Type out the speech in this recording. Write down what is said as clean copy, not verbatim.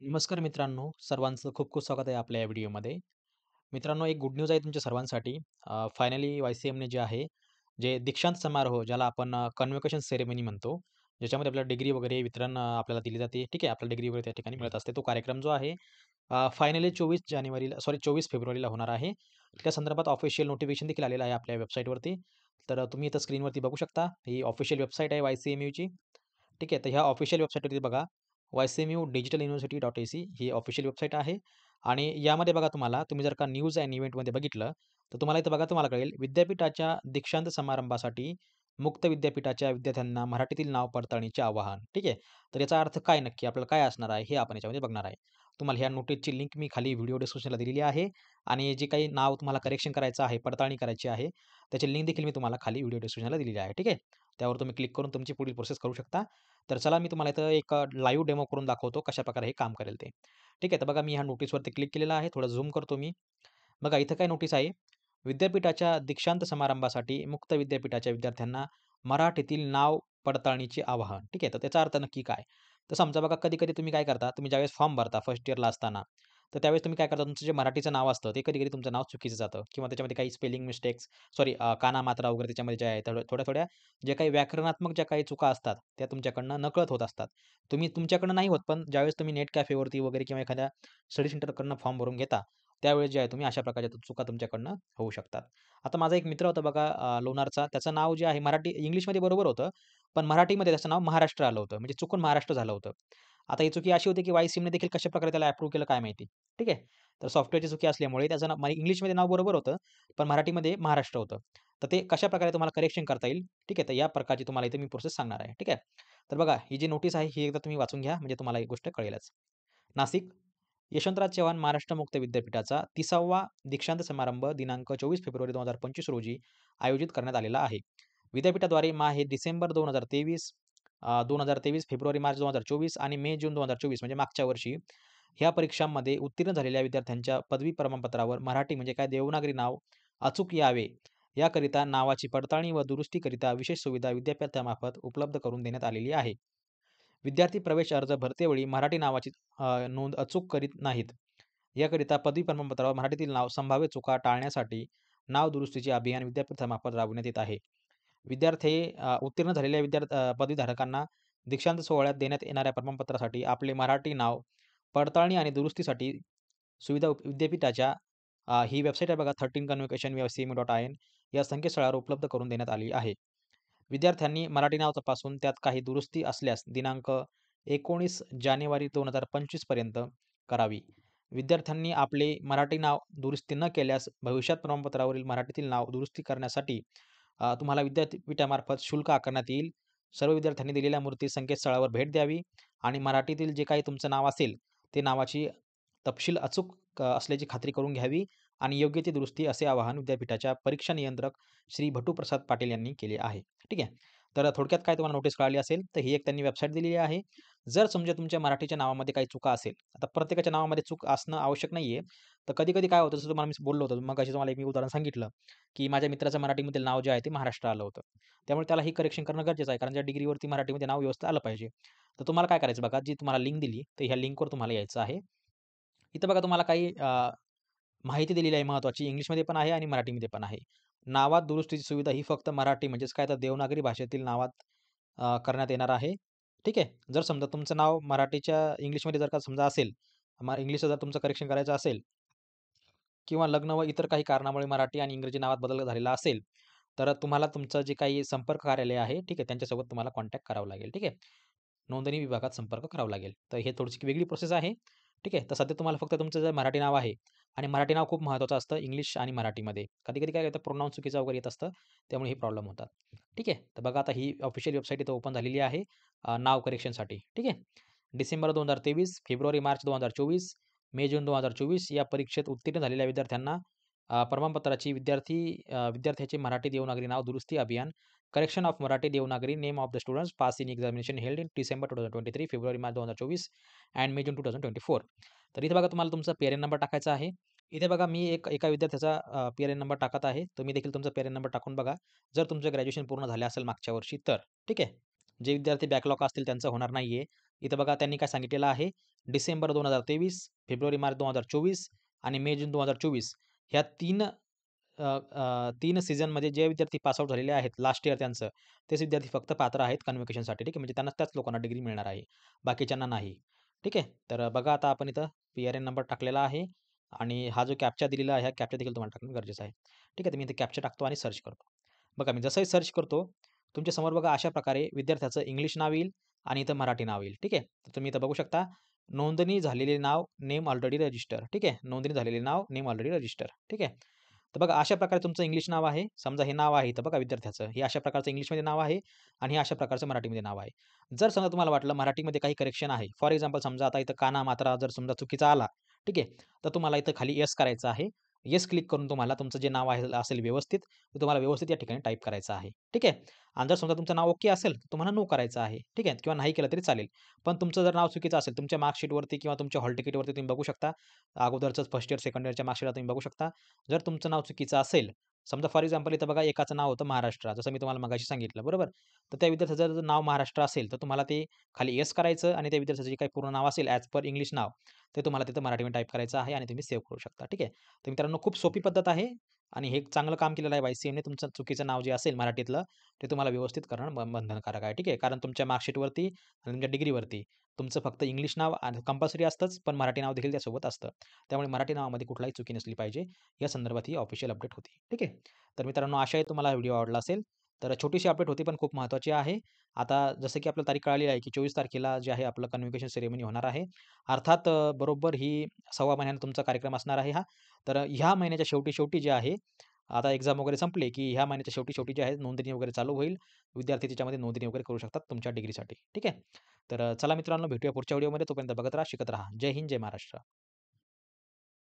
नमस्कार मित्रांनो, सर्वांचं खूप खूप स्वागत आहे आपल्या या व्हिडिओमध्ये. मित्रांनो, एक गुड न्यूज आहे तुमच्या सर्वांसाठी. फायनली वाय-सी-एमने जे आहे, जे दीक्षांत समारोह ज्याला आपण कन्व्होकेशन सेरेमनी म्हणतो, ज्याच्यामध्ये आपल्याला डिग्री वगैरे वितरण आपल्याला दिली जाते. ठीक आहे, आपल्याला डिग्री वगैरे त्या ठिकाणी मिळत असते. तो कार्यक्रम जो आहे फायनली 24 फेब्रुवारीला होणार आहे. त्या संदर्भात ऑफिशियल नोटिफिकेशन देखील आलेलं आहे आपल्या वेबसाईटवरती. तर तुम्ही इथं स्क्रीनवरती बघू शकता. ही ऑफिशियल वेबसाईट आहे वाय-सी-एम-यूची. ठीक आहे. तर ह्या ऑफिशियल वेबसाईटवरती बघा, वायसीएमयू डिजिटल युनिव्हर्सिटी डॉट एसी ही ऑफिशियल वेबसाईट आहे. आणि यामध्ये बघा तुम्ही जर का न्यूज अँड इव्हेंटमध्ये बघितलं, तर तुम्हाला इथं बघा तुम्हाला कळेल विद्यापीठाच्या दीक्षांत समारंभासाठी मुक्त विद्यापीठाच्या विद्यार्थ्यांना मराठीतील नाव पडताळणीचे आवाहन. ठीक आहे. तर याचा अर्थ काय नक्की आपल्याला काय असणार आहे, हे आपण याच्यामध्ये बघणार आहे. तुम्हाला ह्या नोटीसची लिंक मी खाली व्हिडिओ डिस्क्रिप्शनला दिलेली आहे आणि जे काही नाव तुम्हाला करेक्शन करायचं आहे, पडताळणी करायची आहे, त्याची लिंक देखील मी तुम्हाला खाली व्हिडिओ डिस्क्रिप्शनला दिलेली आहे. ठीक आहे. त्यावर तुम्ही क्लिक करून तुमची पुढील प्रोसेस करू शकता. तर चला मी तुम्हाला इथं एक लाईव्ह डेमो करून दाखवतो कशाप्रकारे हे काम करेल ते. ठीक आहे. तर बघा मी ह्या नोटीसवरती क्लिक केलेलं आहे. थोडं झूम करतो मी. बघा इथं काय नोटीस आहे. विद्यापीठाच्या दीक्षांत समारंभासाठी मुक्त विद्यापीठाच्या विद्यार्थ्यांना मराठीतील नाव पडताळणीचे आवाहन. ठीक आहे. तर त्याचा अर्थ नक्की काय? तर समजा बघा कधी-कधी तुम्ही काय करता, तुम्ही ज्यावेळेस फॉर्म भरता फर्स्ट इयरला असताना, तर त्यावेळेस तुम्ही काय करता, तुमचं जे मराठीचं नाव असतं, ते कधी-कधी तुमचं नाव चुकीचं जातं किंवा त्याच्यामध्ये काही स्पेलिंग मिस्टेक्स सॉरी काना मात्रा वगैरे त्याच्यामध्ये ज्या आहेत, थोड्या-थोड्या जे काही व्याकरणात्मक ज्या काही चुका असतात, त्या तुमच्याकडनं नकळत होत असतात. तुम्ही तुमच्याकडनं नाही होत, पण ज्यावेळेस तुम्ही नेट कॅफेवरती वगैरे किंवा एखाद्या स्टडी सेंटरकडनं फॉर्म भरून घेता, त्यावेळेस जे आहे तुम्ही अशा प्रकारच्या चुका तुमच्याकडनं होऊ शकतात. आता माझा एक मित्र होता बघा लोणारचा. त्याचं नाव जे आहे इंग्लिशमध्ये बरोबर होतं, पण मराठीमध्ये त्याचं नाव महाराष्ट्र आलं होतं. म्हणजे चुकून महाराष्ट्र झालं होतं. आता ही चुकी अशी होती, की वाय-सीएमने देखील कशाप्रकारे त्याला अप्रूव्ह केलं काय माहिती. ठीक आहे. तर सॉफ्टवेअरची चुकी असल्यामुळे त्याचं नाव इंग्लिशमध्ये नाव बरोबर होतं, पण मराठीमध्ये महाराष्ट्र होतं. तर ते कशाप्रकारे तुम्हाला करेक्शन करता येईल, ठीक आहे. तर या प्रकारची तुम्हाला इथे मी प्रोसेस सांगणार आहे. ठीक आहे. तर बघा ही जी नोटीस आहे, ही एकदा तुम्ही वाचून घ्या, म्हणजे तुम्हाला एक गोष्ट कळेलच. नाशिक, यशवंतराव चव्हाण महाराष्ट्र मुक्त विद्यापीठाचा 30वा दीक्षांत समारंभ दिनांक 24 फेब्रुवारी 2025 रोजी आयोजित करण्यात आलेला आहे. विद्यापीठाद्वारे हे डिसेंबर 2023, 2023, फेब्रुवारी-मार्च 2024 आणि मे-जून 2024 म्हणजे मागच्या वर्षी ह्या परीक्षांमध्ये उत्तीर्ण झालेल्या विद्यार्थ्यांच्या पदवी प्रमाणपत्रावर मराठी म्हणजे काय देवनागरी नाव अचूक यावे, याकरिता नावाची पडताळणी व दुरुस्तीकरिता विशेष सुविधा विद्यापीठामार्फत उपलब्ध करून देण्यात आलेली आहे. विद्यार्थी प्रवेश अर्ज भरतेवेळी मराठी नावाची नोंद अचूक करीत नाहीत. याकरिता पदवी प्रमाणपत्रावर मराठीतील नाव संभाव्य चुका टाळण्यासाठी नाव दुरुस्तीचे अभियान विद्यापीठामार्फत राबविण्यात येत आहे. विद्यार्थी उत्तीर्ण झालेल्या पदवीधारकांना दीक्षांत सोहळ्यात देण्यात येणाऱ्या प्रमाणपत्रासाठी आपले मराठी नाव पडताळणी आणि दुरुस्तीसाठी सुविधा विद्यापीठाच्या ही वेबसाईट आहे बघा 13 कन्व्होकेशन CMU.in या संकेतस्थळावर उपलब्ध करून देण्यात आली आहे. विद्यार्थ्यांनी मराठी नाव तपासून त्यात काही दुरुस्ती असल्यास दिनांक 19 जानेवारी 2025 पर्यंत करावी. विद्यार्थ्यांनी आपले मराठी नाव दुरुस्ती न केल्यास भविष्यात प्रमाणपत्रावरील मराठीतील नाव दुरुस्ती करण्यासाठी तुम्हाला विद्यापीठामार्फत शुल्क आकारण्यात येईल. सर्व विद्यार्थ्यांनी दिलेल्या मूर्ती संकेतस्थळावर भेट द्यावी आणि मराठीतील जे काही तुमचं नाव असेल, ते नावाची तपशील अचूक असल्याची खात्री करून घ्यावी आणि योग्य ती दुरुस्ती असे आवाहन विद्यापीठाच्या परीक्षा नियंत्रक श्री भटूप्रसाद पाटील यांनी केले आहे. ठीक आहे. तर थोडक्यात काय तुम्हाला नोटीस कळाली असेल, तर ही एक त्यांनी वेबसाईट दिलेली आहे. जर समजा तुमच्या मराठीच्या नावामध्ये काही चुका असेल, आता प्रत्येकाच्या नावामध्ये चूक असणं आवश्यक नाहीये. तर कधी-कधी काय होतं, जसं तुम्हाला मी बोललो होतो, मगाशी तुम्हाला एक मी उदाहरण सांगितलं, की माझ्या मित्राचं मराठीमधील नाव जे आहे ते महाराष्ट्र आलं होतं. त्यामुळे त्याला ही करेक्शन करणं गरजेचं आहे, कारण त्या डिग्रीवरती मराठीमध्ये नाव व्यवस्थित आलं पाहिजे. तर तुम्हाला काय करायचं बघा, जी तुम्हाला लिंक दिली, तर ह्या लिंकवर तुम्हाला यायचं आहे. इथं बघा तुम्हाला काही माहिती दिलेली आहे महत्त्वाची. इंग्लिशमध्ये पण आहे आणि मराठीमध्ये पण आहे. नावात दुरुस्तीची सुविधा ही फक्त मराठी म्हणजेच काय तर देवनागरी भाषेतील नावात करण्यात येणार आहे. ठीक आहे. जर समजा तुमचं नाव इंग्लिशमध्ये जर का समजा असेल, इंग्लिशचं जर तुमचं करेक्शन करायचं असेल किंवा लग्न व इतर काही कारणामुळे मराठी आणि इंग्रजी नावात बदल झालेला असेल, तर तुम्हाला तुमचं जे काही संपर्क कार्यालय आहे, ठीक आहे, त्यांच्यासोबत तुम्हाला कॉन्टॅक्ट करावं लागेल. ठीक आहे. नोंदणी विभागात संपर्क करावा लागेल. तर हे थोडीशी वेगळी प्रोसेस आहे. ठीक आहे. तर सध्या तुम्हाला फक्त तुमचं जे मराठी नाव आहे आणि मराठी नाव खूप महत्त्वाचं असतं इंग्लिश आणि मराठीमध्ये. कधी-कधी काय होतं प्रोनाउन्स चुकीचं वगैरे येत असतं. त्यामुळे हे प्रॉब्लेम होतात. ठीक आहे. तर बघा आता ही ऑफिशियल वेबसाईट इथं ओपन झालेली आहे नाव करेक्शनसाठी. ठीक आहे. डिसेंबर 2023, फेब्रुवारी-मार्च 2024, मे-जून 2024 या परीक्षेत उत्तीर्ण झालेल्या विद्यार्थ्यांना प्रमाणपत्राची विद्यार्थ्याचे मराठी देवनागरी नाव दुरुस्ती अभियान correction of Marathi Devanagari name of the students pass in examination held in December 2023, February March 2024 and May June 2024. तर इथे बघा तुम्हाला तुमचा पी नंबर टाकायचा आहे. इथे बघा मी एका विद्यार्थ्याचा नंबर टाकत आहे. तुम्ही देखील तुमचा नंबर टाकून बघा. जर तुमचं ग्रॅज्युएशन पूर्ण झालं असेल मागच्या वर्षी तर. ठीक आहे. जे विद्यार्थी बॅकलॉग असतील त्यांचं होणार नाहीये. इथं बघा त्यांनी काय सांगितलेलं आहे, डिसेंबर 2023, फेब्रुवारी-मार्च 2024 आणि मे-जून 2024 ह्या 3 सीझनमध्ये जे विद्यार्थी पास आउट झालेले आहेत लास्ट इयर त्यांचं, तेच विद्यार्थी फक्त पात्र आहेत कन्व्होकेशनसाठी. ठीक आहे. म्हणजे त्यांना त्याच लोकांना डिग्री मिळणार आहे. बाकीच्यांना नाही. ठीक आहे. तर बघा आता आपण इथं पी-आर-एन नंबर टाकलेला आहे आणि हा जो कॅप्चा दिलेला आहे, हा कॅप्चा देखील तुम्हाला टाकणं गरजेचं आहे. ठीक आहे. तर मी इथे कॅप्चा टाकतो आणि सर्च करतो. बघा मी जसंही सर्च करतो, तुमच्या समोर बघा अशा प्रकारे विद्यार्थ्याचं इंग्लिश नाव येईल आणि इथं मराठी नाव येईल. ठीक आहे. तर तुम्ही इथं बघू शकता नोंदणी झालेले नाव, नेम ऑलरेडी रजिस्टर. ठीक आहे. नोंदणी झालेले नाव, नेम ऑलरेडी रजिस्टर. ठीक आहे. तर बघा अशा प्रकारे तुमचं इंग्लिश नाव आहे. समजा हे नाव आहे इथं बघा विद्यार्थ्याचं. हे अशा प्रकारचं इंग्लिशमध्ये नाव आहे आणि हे अशा प्रकारचं मराठीमध्ये नाव आहे. जर समजा तुम्हाला वाटलं मराठीमध्ये काही करेक्शन आहे. फॉर एक्झाम्पल समजा आता इथं काना, मात्रा जर समजा चुकीचा आला, ठीक आहे. तर तुम्हाला इथं खाली येस करायचं आहे. येस क्लिक करून तुम्हाला तुमचं जे नाव आहे असेल व्यवस्थित, ते तुम्हाला व्यवस्थित या ठिकाणी टाइप करायचं आहे. ठीक आहे. आणि जर समजा तुमचं नाव ओके असेल, तर तुम्हाला नो करायचं आहे. ठीक आहे. किंवा नाही केलं तरी चालेल. पण तुमचं जर नाव चुकीचं असेल, तुमच्या मार्कशीटवरती किंवा तुमच्या हॉल तिकीटवरती तुम्ही बघू शकता. अगोदरचंच फर्स्ट इयर, सेकंड इयरच्या मार्कशीटला तुम्ही बघू शकता. जर तुमचं नाव चुकीचं असेल, समजा फॉर एक्झाम्पल इथं बघा एकाचं नाव होतं महाराष्ट्र, जसं मी तुम्हाला मगाशी सांगितलं, बरोबर? तर त्या विद्यार्थ्याचं जर नाव महाराष्ट्र असेल, तर तुम्हाला ते खाली येस करायचं आणि त्या विद्यार्थ्याचं जे काही पूर्ण नाव असेल ॲज पर इंग्लिश नाव, ते तुम्हाला तिथं मराठीमध्ये टाइप करायचं आहे आणि तुम्ही सेव्ह करू शकता. ठीक आहे. तर मित्रांनो खूप सोपी पद्धत आहे आणि हे चांगलं काम केलेलं आहे वाय-सी-एमने. तुमचं चुकीचं नाव जे असेल मराठीतलं, ते तुम्हाला व्यवस्थित करणं बंधनकारक आहे. ठीक आहे. कारण तुमच्या मार्कशीटवरती आणि तुमच्या डिग्रीवरती तुमचं फक्त इंग्लिश नाव कंपल्सरी असतंच, पण मराठी नाव देखील त्यासोबत असतं. त्यामुळे मराठी नावामध्ये कुठलाही चुकी नसली पाहिजे, या संदर्भात ही ऑफिशियल अपडेट होती. ठीक आहे. तर मित्रांनो आशा आहे तुम्हाला हा व्हिडिओ आवडला असेल. तर छोटीशी अपडेट होती, पण खूप महत्त्वाची आहे. आता जसं की आपल्याला तारीख कळाली आहे, की 24 तारखेला जे आहे आपलं कन्व्होकेशन सेरेमनी होणार आहे. अर्थात बरोबर ही सव्वा महिन्यानं तुमचा कार्यक्रम असणार आहे हा. तर ह्या महिन्याच्या शेवटी-शेवटी जे आहे, आता एक्झाम वगैरे संपले, की ह्या महिन्याच्या शेवटी-शेवटी जे आहे नोंदणी वगैरे चालू होईल. विद्यार्थी त्याच्यामध्ये नोंदणी वगैरे करू शकतात तुमच्या डिग्रीसाठी. ठीक आहे. तर चला मित्रांनो भेटूया पुढच्या व्हिडिओमध्ये. तोपर्यंत बघत राहा, शिकत राहा. जय हिंद, जय महाराष्ट्र.